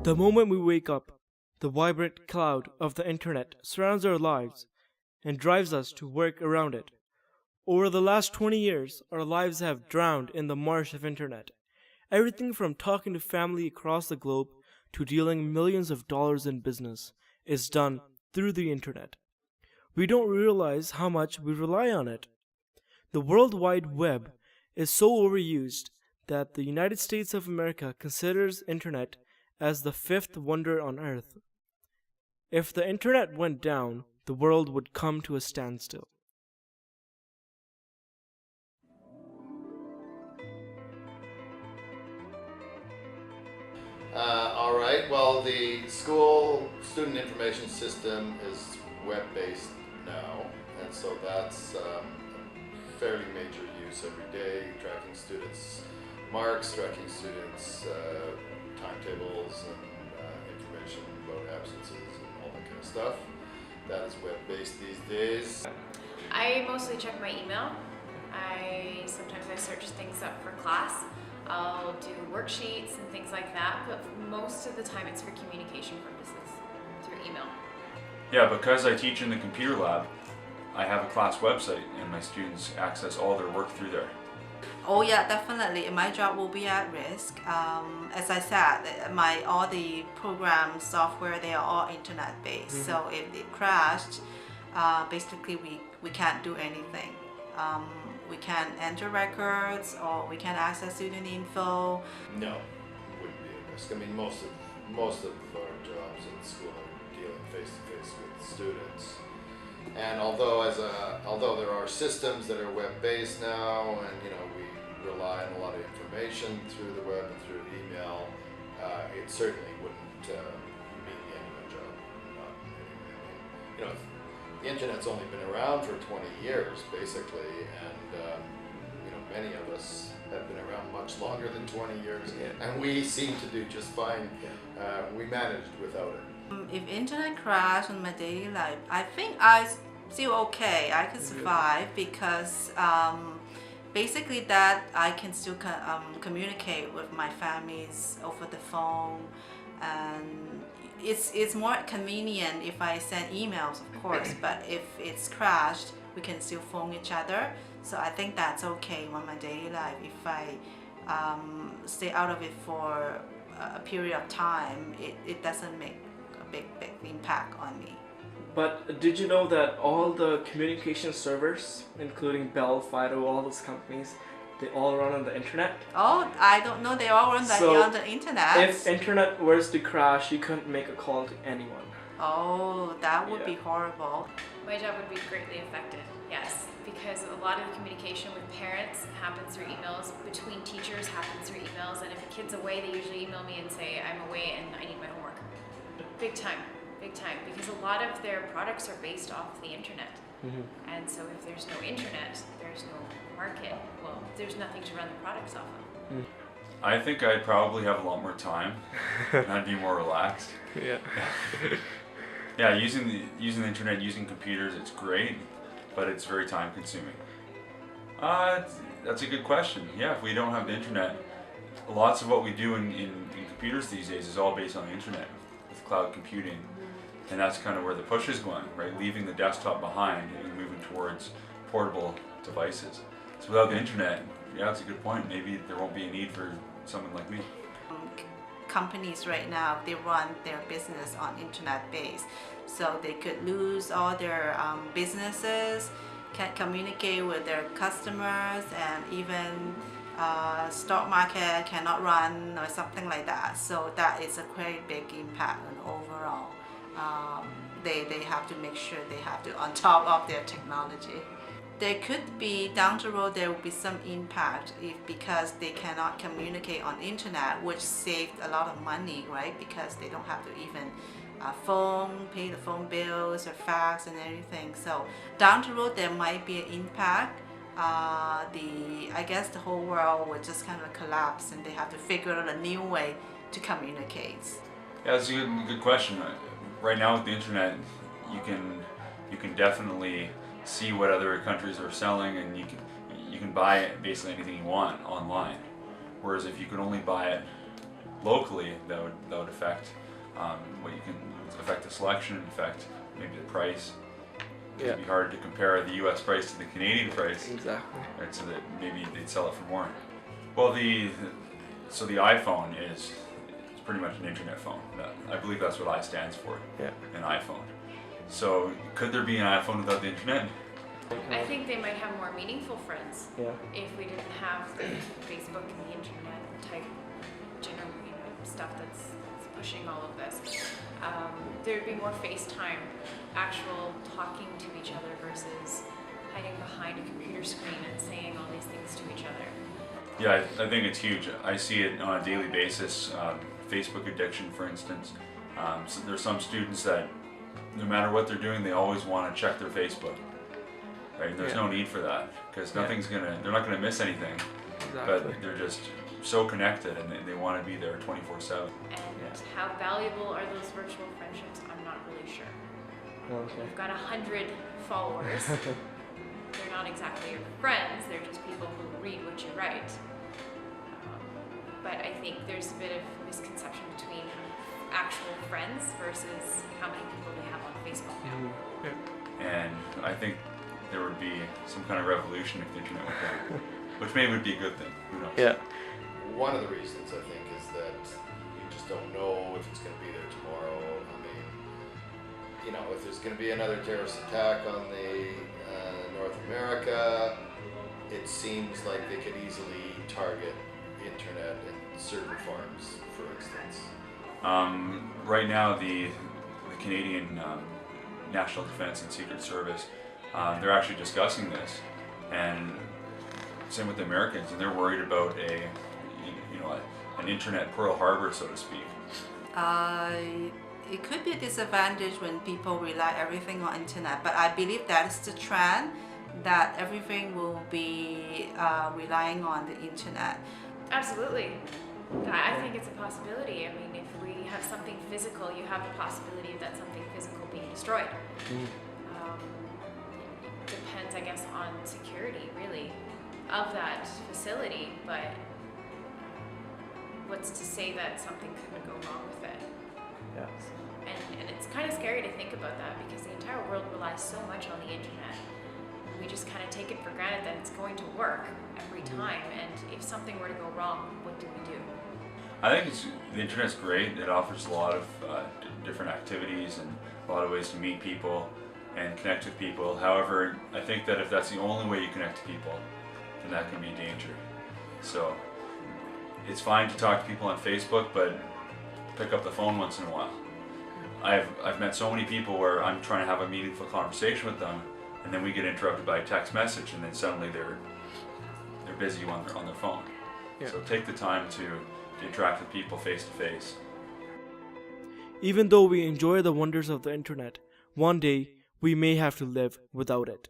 The moment we wake up, the vibrant cloud of the internet surrounds our lives and drives us to work around it. Over the last 20 years, our lives have drowned in the marsh of internet. Everything from talking to family across the globe to dealing millions of dollars in business is done through the internet. We don't realize how much we rely on it. The World Wide Web is so overused that the United States of America considers internet as the fifth wonder on earth. If the internet went down, the world would come to a standstill. All right, well, the school student information system is web-based now, and so that's a fairly major use every day, tracking students' marks, tracking students' timetables, and information about absences and all that kind of stuff. That is web-based these days. I mostly check my email. Sometimes I search things up for class. I'll do worksheets and things like that, but most of the time it's for communication purposes through email. Yeah, because I teach in the computer lab, I have a class website and my students access all their work through there. Oh yeah, definitely. My job will be at risk. As I said, all the programs, software, they are all internet based. So if it crashed, basically we can't do anything. We can't enter records or we can't access student info. No, wouldn't be a risk. I mean, most of our jobs in school are dealing face to face with students. And although there are systems that are web-based now, and we rely on a lot of information through the web and through email, it certainly wouldn't meet the end of a job. The internet's only been around for 20 years, basically, and many of us have been around much longer than 20 years, and we seem to do just fine. We managed without it. If internet crashed in my daily life, I think I still okay. I can survive because basically that I can still communicate with my families over the phone, and it's more convenient if I send emails, of course, but if it's crashed, we can still phone each other. So I think that's okay on my daily life. If I stay out of it for a period of time, it doesn't make a big impact on me. But did you know that all the communication servers, including Bell, Fido, all those companies, they all run on the internet? Oh, I don't know. They all run on the internet. If internet was to crash, you couldn't make a call to anyone. Oh, that would be horrible. My job would be greatly affected, yes, because a lot of the communication with parents happens through emails, between teachers happens through emails, and if a kid's away, they usually email me and say, I'm away and I need my homework. Big time, because a lot of their products are based off the internet. And so if there's no internet, there's no market, well, there's nothing to run the products off of. I think I'd probably have a lot more time and I'd be more relaxed. Yeah, using the internet, using computers, it's great, but it's very time consuming. That's a good question. Yeah, if we don't have the internet, lots of what we do in computers these days is all based on the internet with cloud computing. And that's kind of where the push is going, right? Leaving the desktop behind and moving towards portable devices. So without the internet, yeah, that's a good point. Maybe there won't be a need for someone like me. Companies right now, they run their business on internet base, so they could lose all their businesses, can't communicate with their customers, and even stock market cannot run or something like that. So that is a very big impact on overall. They have to make sure they have to on top of their technology. There could be down the road there will be some impact because they cannot communicate on internet, which saved a lot of money, right? Because they don't have to even pay the phone bills or fax and everything. So down the road there might be an impact. I guess the whole world would just kind of collapse and they have to figure out a new way to communicate. Yeah, that's a good question. Right now with the internet, you can definitely see what other countries are selling, and you can buy basically anything you want online. Whereas if you could only buy it locally, that would affect what you can affect the selection, affect maybe the price. It'd be hard to compare the U.S. price to the Canadian price, Exactly. right? So that maybe they'd sell it for more. Well, the iPhone is pretty much an internet phone. I believe that's what I stands for. Yeah. An iPhone. So could there be an iPhone without the internet? I think they might have more meaningful friends Yeah. if we didn't have the Facebook and the internet type general, stuff that's pushing all of this. There'd be more FaceTime, actual talking to each other versus hiding behind a computer screen and saying all these things to each other. Yeah, I think it's huge. I see it on a daily basis. Facebook addiction, for instance. So there's some students that, no matter what they're doing, they always want to check their Facebook. Right? And there's no need for that because they're not gonna miss anything. Exactly. But they're just so connected and they want to be there 24/7. And how valuable are those virtual friendships? I'm not really sure. Okay. You've got 100 followers. They're not exactly your friends, they're just people who read what you write. But I think there's a bit of misconception between actual friends versus how many people they have on Facebook now. And I think there would be some kind of revolution if the internet went down, which maybe would be a good thing. Who knows? Yeah. One of the reasons I think is that you just don't know if it's going to be there tomorrow. I mean, if there's going to be another terrorist attack on the North America, it seems like they could easily target internet and server farms, for instance. Right now, the Canadian National Defense and Secret Service, they're actually discussing this, and same with the Americans, and they're worried about an internet Pearl Harbor, so to speak. It could be a disadvantage when people rely everything on internet, but I believe that is the trend, that everything will be relying on the internet. Absolutely. I think it's a possibility. I mean, if we have something physical, you have the possibility of that something physical being destroyed. Depends, I guess, on security, really, of that facility, but what's to say that something couldn't go wrong with it? Yes. And it's kind of scary to think about that because the entire world relies so much on the internet. We just kind of take it for granted that it's going to work every time, and if something were to go wrong, what do we do? I think the internet's great. It offers a lot of different activities and a lot of ways to meet people and connect with people. However, I think that if that's the only way you connect to people, then that can be a danger. So it's fine to talk to people on Facebook, but pick up the phone once in a while. I've met so many people where I'm trying to have a meaningful conversation with them, and then we get interrupted by a text message, and then suddenly they're busy on their phone. Yeah. So take the time to interact with people face to face. Even though we enjoy the wonders of the internet, one day we may have to live without it.